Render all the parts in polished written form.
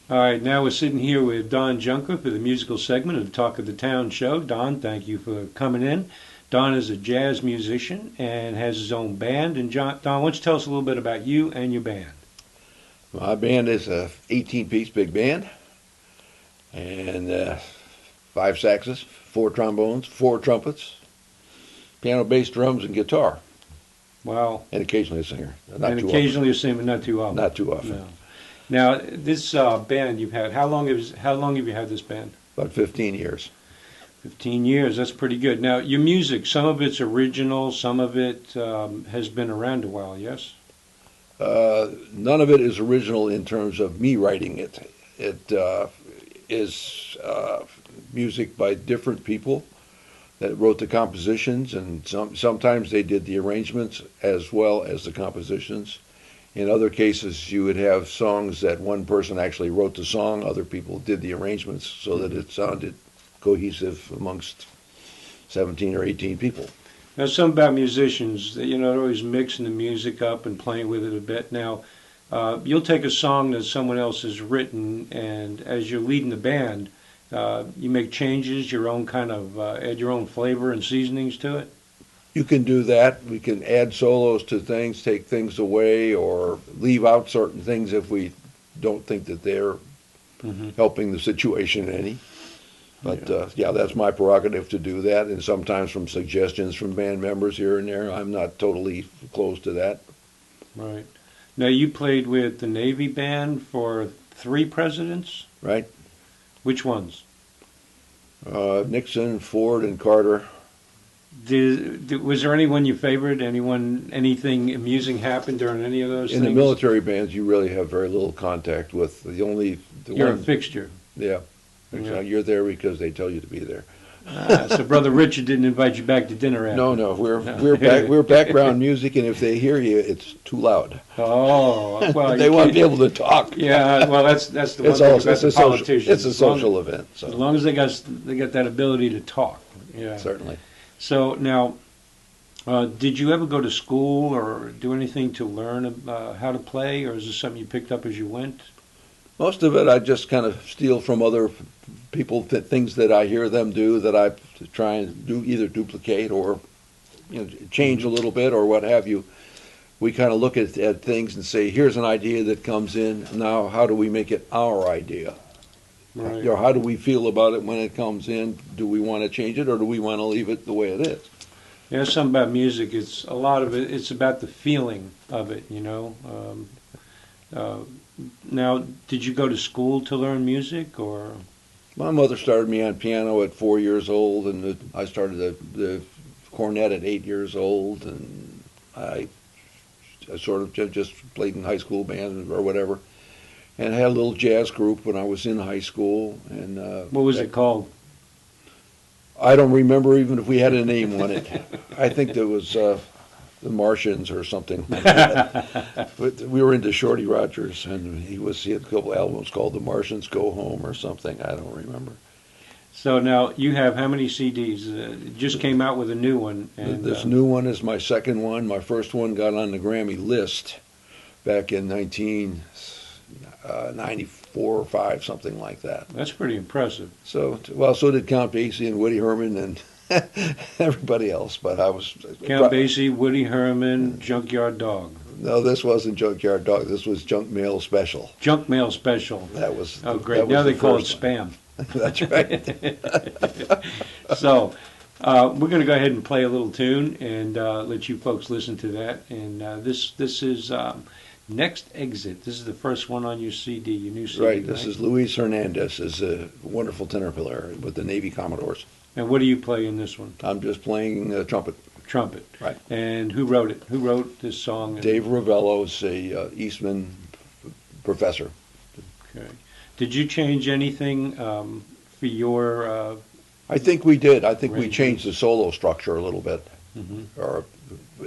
All right, now we're sitting here with Don Junker for the musical segment of the Talk of the Town show. Don, thank you for coming in. Don is a jazz musician and has his own band. And Don, why don't you tell us a little bit about you and your band? My band is a 18-piece big band, and five saxes, four trombones, four trumpets, piano, bass, drums, and guitar. Wow. And occasionally a singer. And occasionally a singer, but not too often. Not too often. No. Now, this band you've had, how long have you had this band? About 15 years. 15 years, that's pretty good. Now, your music, some of it's original, some of it has been around a while, yes? None of it is original in terms of me writing it. It is music by different people that wrote the compositions, and sometimes they did the arrangements as well as the compositions. In other cases, you would have songs that one person actually wrote the song, other people did the arrangements so that it sounded cohesive amongst 17 or 18 people. Now, something about musicians, they're always mixing the music up and playing with it a bit. Now, you'll take a song that someone else has written, and as you're leading the band, you make changes, your own kind of, add your own flavor and seasonings to it? You can do that. We can add solos to things, take things away, or leave out certain things if we don't think that they're helping the situation any. But yeah, that's my prerogative to do that, and sometimes from suggestions from band members here and there. I'm not totally close to that. Right. Now, you played with the Navy band for 3 presidents? Right. Which ones? Nixon, Ford, and Carter. Was there anyone you favored? Anything amusing happened during any of those In things? the military bands, you really have very little contact with You're a fixture. Yeah. Yeah. You're there because they tell you to be there. So Brother Richard didn't invite you back to dinner after? No, we're background music, and if they hear you, it's too loud. Oh, well, they want to be able to talk. Yeah, well, that's the one thing about the politicians. It's a social event. So. As long as they got that ability to talk. Yeah, certainly. So now, did you ever go to school or do anything to learn how to play, or is this something you picked up as you went? Most of it I just kind of steal from other people, things that I hear them do that I try and do, either duplicate or change a little bit or what have you. We kind of look at things and say, here's an idea that comes in. Now, how do we make it our idea? Right. How do we feel about it when it comes in? Do we want to change it or do we want to leave it the way it is? Yeah, something about music. It's a lot of it. It's about the feeling of it. Now, did you go to school to learn music, or? My mother started me on piano at 4 years old, and I started the cornet at 8 years old, and I sort of just played in high school bands or whatever, and I had a little jazz group when I was in high school. And what was it called? I don't remember even if we had a name on it. I think there was the Martians or something like that. But we were into Shorty Rogers, and he had a couple albums called The Martians Go Home or something. I don't remember. So now you have how many CDs? It just came out with a new one. And, this new one is my second one. My first one got on the Grammy list back in 1994 or 5, something like that. That's pretty impressive. So did Count Basie and Woody Herman and everybody else, but I was... Count Basie, Woody Herman, Junkyard Dog. No, this wasn't Junkyard Dog. This was Junk Mail Special. Junk Mail Special. That was... Oh, great. Now they call it Spam. That's right. So, we're going to go ahead and play a little tune and let you folks listen to that. And this is Next Exit. This is the first one on your CD, your new CD. Right. This is Luis Hernandez, is a wonderful tenor player with the Navy Commodores. And what do you play in this one? I'm just playing trumpet. Trumpet. Right. And who wrote it? Who wrote this song? Dave Ravello's a Eastman professor. Okay. Did you change anything for your... I think we did. I think we changed the solo structure a little bit. Mm-hmm. Or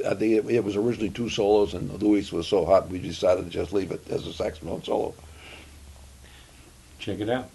I think it was originally 2 solos, and Luis was so hot we decided to just leave it as a saxophone solo. Check it out.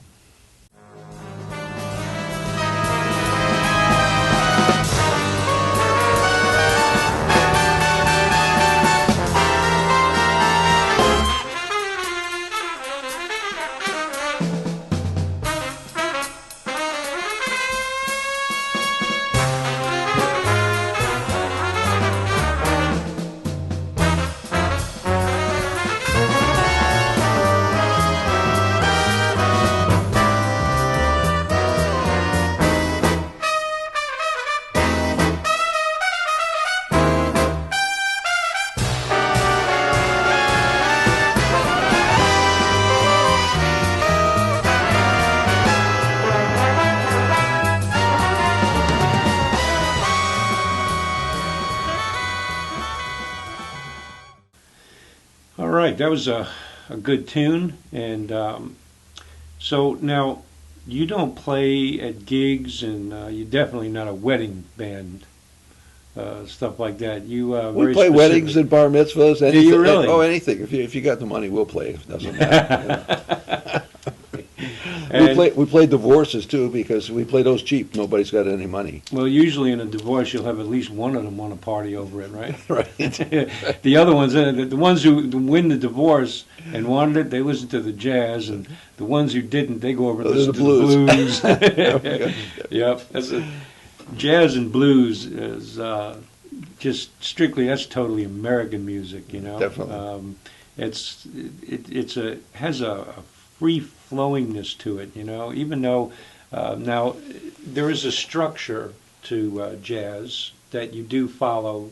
right, that was a good tune. And so now you don't play at gigs, and you're definitely not a wedding band, stuff like that. You We very play specific. weddings and bar mitzvahs. Do Anything, you really? Oh, anything. If you got the money, we'll play. It doesn't matter. And, We play divorces too because we play those cheap. Nobody's got any money. well, usually in a divorce, you'll have at least one of them want to party over it, right? Right. The other ones, the ones who win the divorce and wanted it, they listen to the jazz, and the ones who didn't, they go over and Those listen are to blues. the blues. Yep, jazz and blues is just strictly, that's totally American music, you know. Definitely. It's a has a free flowingness to it, you know. Even though now there is a structure to jazz that you do follow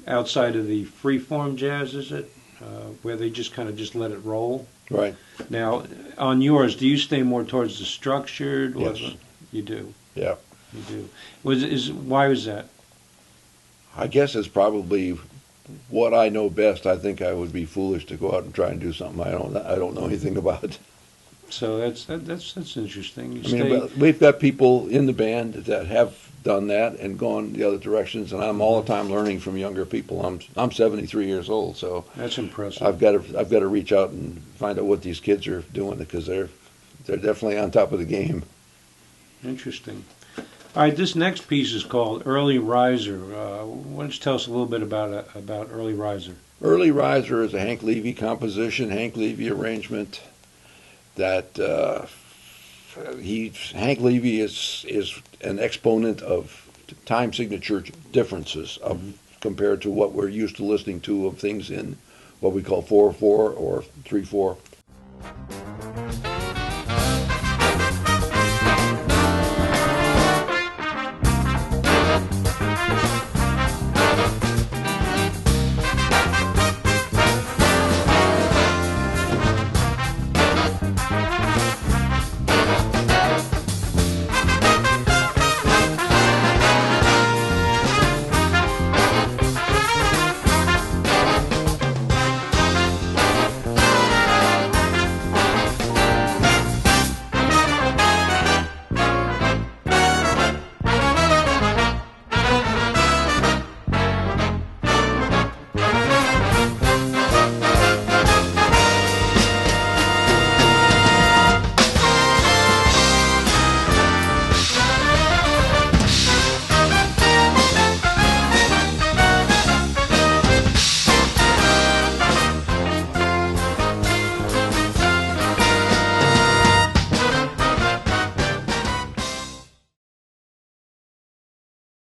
outside of the free form jazz, is it? Where they just kind of just let it roll. Right. Now, on yours, do you stay more towards the structured? Yes. You do. Yeah. You do. Why was that? I guess it's probably what I know best. I think I would be foolish to go out and try and do something I don't know anything about. So that's interesting. You I mean, but we've got people in the band that have done that and gone the other directions, and I'm all the time learning from younger people. I'm 73 years old, so that's impressive. I've got to reach out and find out what these kids are doing because they're definitely on top of the game. Interesting. All right, this next piece is called Early Riser. Why don't you tell us a little bit about Early Riser? Early Riser is a Hank Levy composition, Hank Levy arrangement that Hank Levy is an exponent of time signature differences compared to what we're used to listening to of things in what we call 4/4 or 3/4.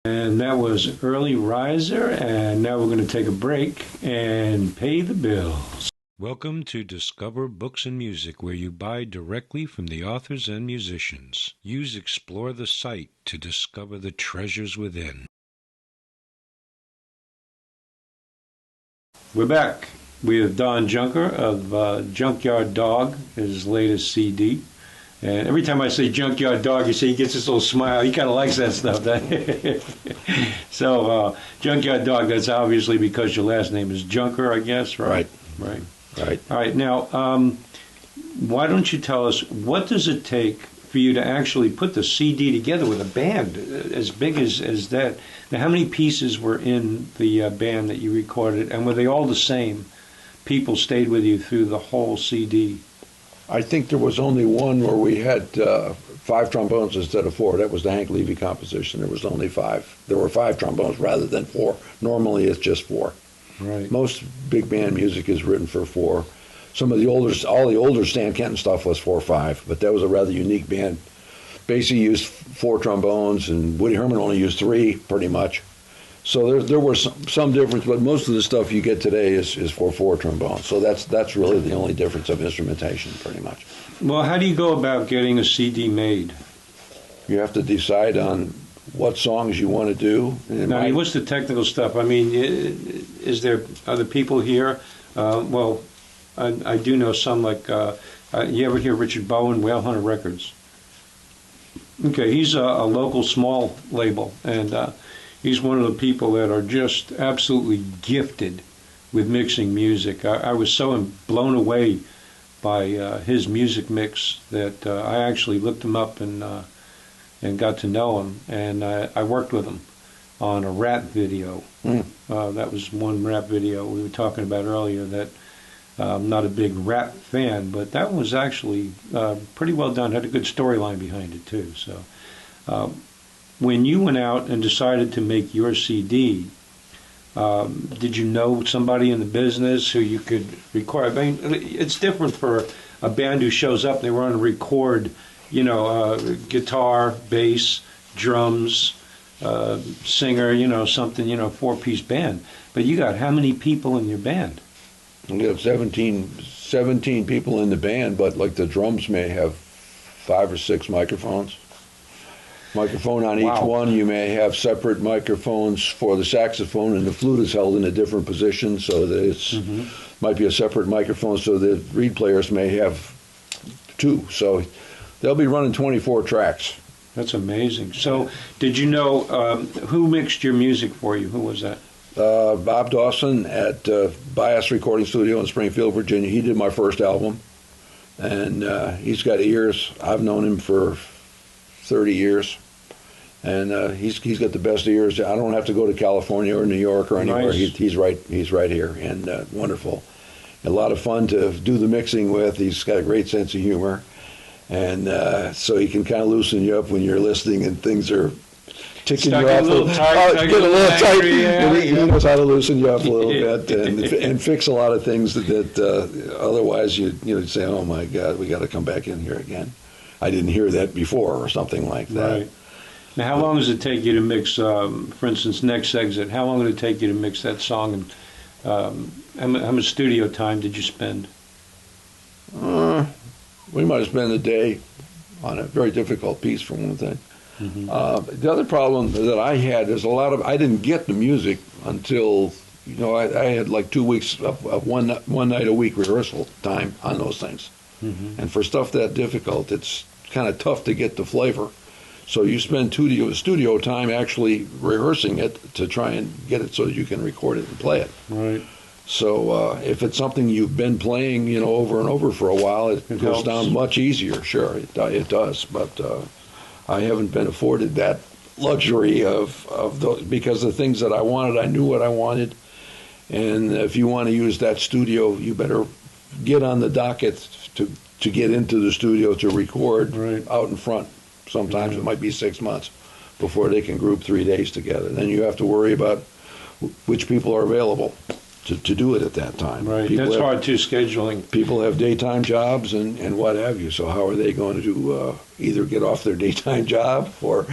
And that was Early Riser, and now we're going to take a break and pay the bills. Welcome to Discover Books and Music, where you buy directly from the authors and musicians. Use Explore the site to discover the treasures within. We're back with Don Junker of Junkyard Dog, his latest CD. And every time I say Junkyard Dog, you see he gets this little smile. He kind of likes that stuff. So, Junkyard Dog, that's obviously because your last name is Junker, I guess, right? Right. Right. All right. Now, why don't you tell us, what does it take for you to actually put the CD together with a band as big as that? Now, how many pieces were in the band that you recorded, and were they all the same? People stayed with you through the whole CD? I think there was only one where we had 5 trombones instead of 4. That was the Hank Levy composition. There was only 5. There were 5 trombones rather than 4. Normally it's just 4. Right. Most big band music is written for 4. All the older Stan Kenton stuff was 4/5, but that was a rather unique band. Basie used 4 trombones, and Woody Herman only used 3, pretty much. So there was some difference, but most of the stuff you get today is for 4 trombones. So that's really the only difference of instrumentation, pretty much. Well, how do you go about getting a CD made? You have to decide on what songs you want to do. Now, I mean, what's the technical stuff? I mean, is there other people here? Well, I do know some, like, you ever hear Richard Bowen, Whale Hunter Records? Okay, he's a local small label, and he's one of the people that are just absolutely gifted with mixing music. I was so blown away by his music mix that I actually looked him up and got to know him, and I worked with him on a rap video. That was one rap video we were talking about earlier that I'm not a big rap fan, but that was actually pretty well done. Had a good storyline behind it too. So when you went out and decided to make your CD, did you know somebody in the business who you could record? I mean, it's different for a band who shows up. They want to record, guitar, bass, drums, singer, something, four-piece band. But you got how many people in your band? We have 17 people in the band, but like the drums may have 5 or 6 microphones. Microphone on each one. You may have separate microphones for the saxophone, and the flute is held in a different position, so that it's might be a separate microphone. So the reed players may have 2. So they'll be running 24 tracks. That's amazing. So did you know who mixed your music for you? Who was that? Bob Dawson at Bias Recording Studio in Springfield, Virginia. He did my first album, and he's got ears. I've known him for 30 years, and he's got the best ears. I don't have to go to California or New York or anywhere. Nice. He's right here, and wonderful. A lot of fun to do the mixing with. He's got a great sense of humor, and so he can kind of loosen you up when you're listening and things are ticking you off. A little tight, get a little tight. Yeah, and he knows how to loosen you up a little bit and fix a lot of things that otherwise you'd say, oh my God, we got to come back in here again. I didn't hear that before, or something like that. Right. Now, how long does it take you to mix, for instance, Next Exit? How long did it take you to mix that song? And how much studio time did you spend? We might have spent a day on a very difficult piece, for one thing. The other problem that I had is I didn't get the music until, I had like 2 weeks of one night a week rehearsal time on those things. And for stuff that difficult, it's kind of tough to get the flavor. So you spend studio time actually rehearsing it to try and get it so that you can record it and play it. Right. So if it's something you've been playing, over and over for a while, it goes helps. down much easier. Sure, it does. But I haven't been afforded that luxury of those, because the things that I wanted, I knew what I wanted. And if you want to use that studio, you better get on the docket to get into the studio to record out in front. Sometimes it might be 6 months before they can group 3 days together. Then you have to worry about which people are available to do it at that time. Right. That's hard too, scheduling. People have daytime jobs and what have you. So how are they going to either get off their daytime job or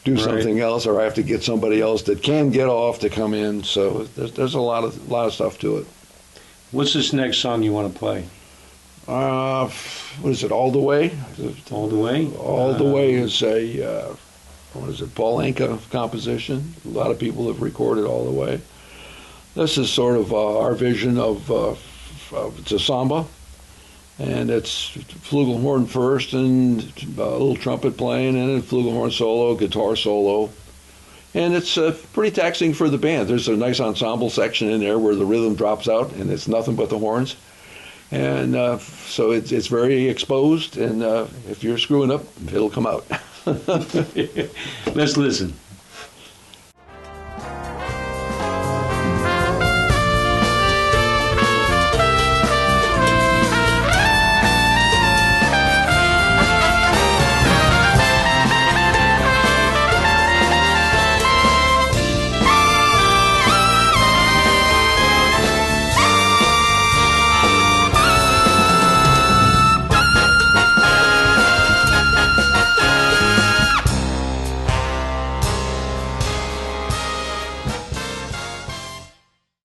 do something else, or have to get somebody else that can get off to come in? So there's a lot of stuff to it. What's this next song you want to play? What is it? All the Way? All the Way? All the Way is a Paul Anka composition. A lot of people have recorded All the Way. This is sort of our vision of it's a samba, and it's flugelhorn first and a little trumpet playing, and then flugelhorn solo, guitar solo. And it's pretty taxing for the band. There's a nice ensemble section in there where the rhythm drops out, and it's nothing but the horns. And so it's very exposed, and if you're screwing up, it'll come out. Let's listen.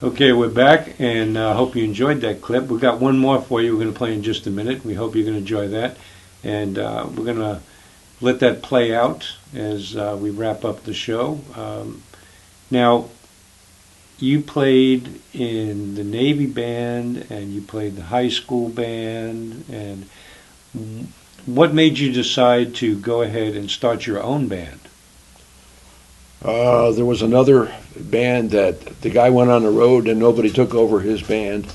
Okay, we're back, and I hope you enjoyed that clip. We've got one more for you we're going to play in just a minute. We hope you're going to enjoy that. And we're going to let that play out as we wrap up the show. Now, you played in the Navy band, and you played the high school band. And what made you decide to go ahead and start your own band? There was another band that the guy went on the road and nobody took over his band.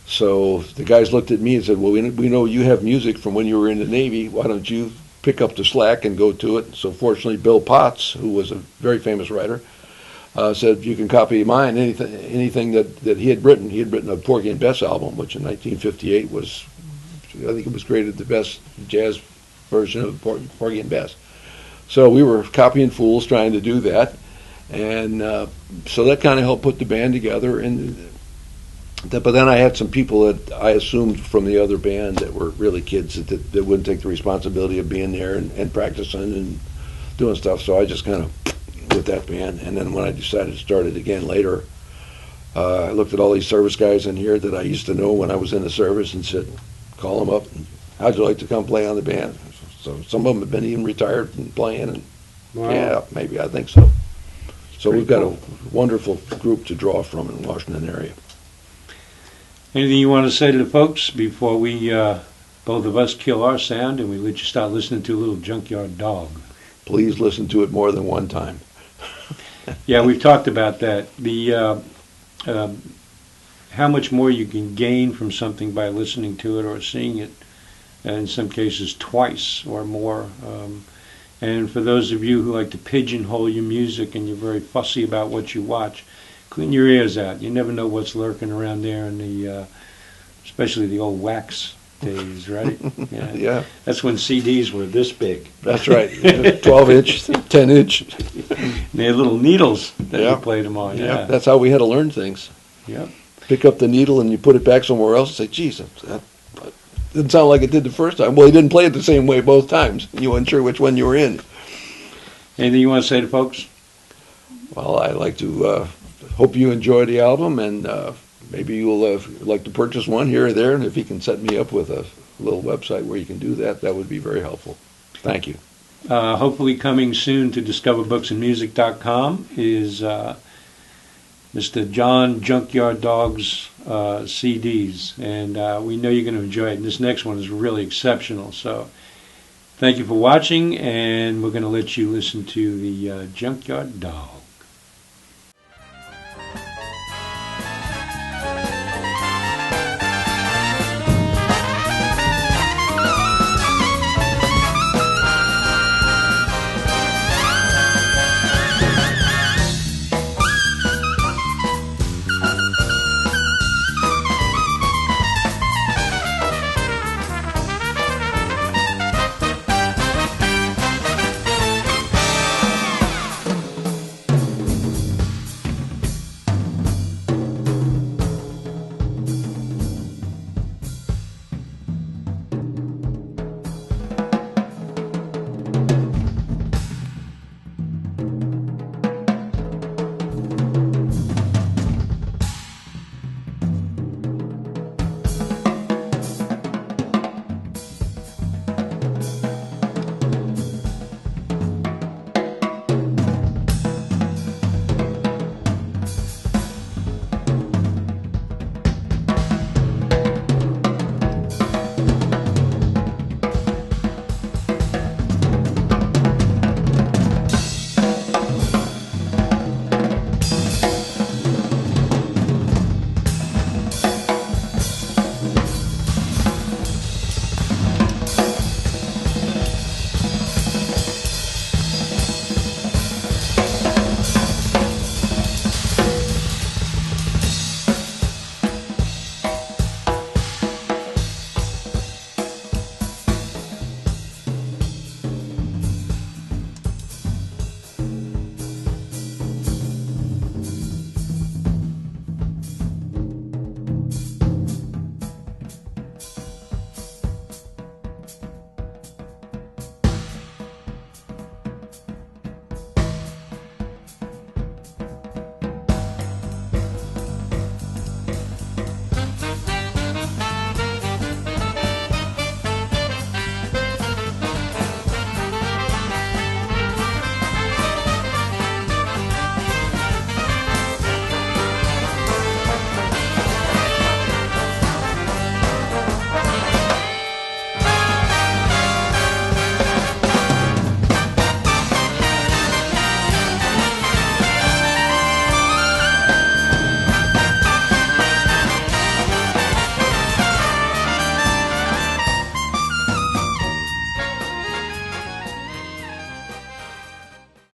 So the guys looked at me and said, well, we know you have music from when you were in the Navy. Why don't you pick up the slack and go to it? So fortunately, Bill Potts, who was a very famous writer, said, you can copy mine, anything that he had written. He had written a Porgy and Bess album, which in 1958 was, I think it was graded the best jazz version of Porgy and Bess. So we were copying fools trying to do that. And so that kind of helped put the band together. But then I had some people that I assumed from the other band that were really kids that wouldn't take the responsibility of being there and practicing and doing stuff. So I just kind of with that band. And then when I decided to start it again later, I looked at all these service guys in here that I used to know when I was in the service and said, call them up. How'd you like to come play on the band? So some of them have been even retired and playing. And Wow. yeah, maybe I think so. So Pretty we've got cool. a wonderful group to draw from in the Washington area. Anything you want to say to the folks before we, both of us, kill our sound and we let you start listening to a little Junkyard Dog? Please listen to it more than one time. Yeah, we've talked about that. How much more you can gain from something by listening to it or seeing it, and in some cases twice or more. And for those of you who like to pigeonhole your music and you're very fussy about what you watch, clean your ears out. You never know what's lurking around there in the, especially the old wax days, right? Yeah. Yeah, That's when CDs were this big. that's right. 12-inch, 10-inch. They had little needles that Yeah. you played them on. Yeah, Yeah. that's how we had to learn things. Yep. Pick up the needle and you put it back somewhere else and say, geez, that didn't sound like it did the first time. Well, he didn't play it the same way both times. You weren't sure which one you were in. Anything you want to say to folks? Well, I'd like to hope you enjoy the album, and maybe you'll like to purchase one here or there. And if you can set me up with a little website where you can do that, that would be very helpful. Thank you. Hopefully coming soon to discoverbooksandmusic.com is Mr. John Junkyard Dog's CDs, and we know you're going to enjoy it. And this next one is really exceptional. So thank you for watching, and we're going to let you listen to the Junkyard Dog.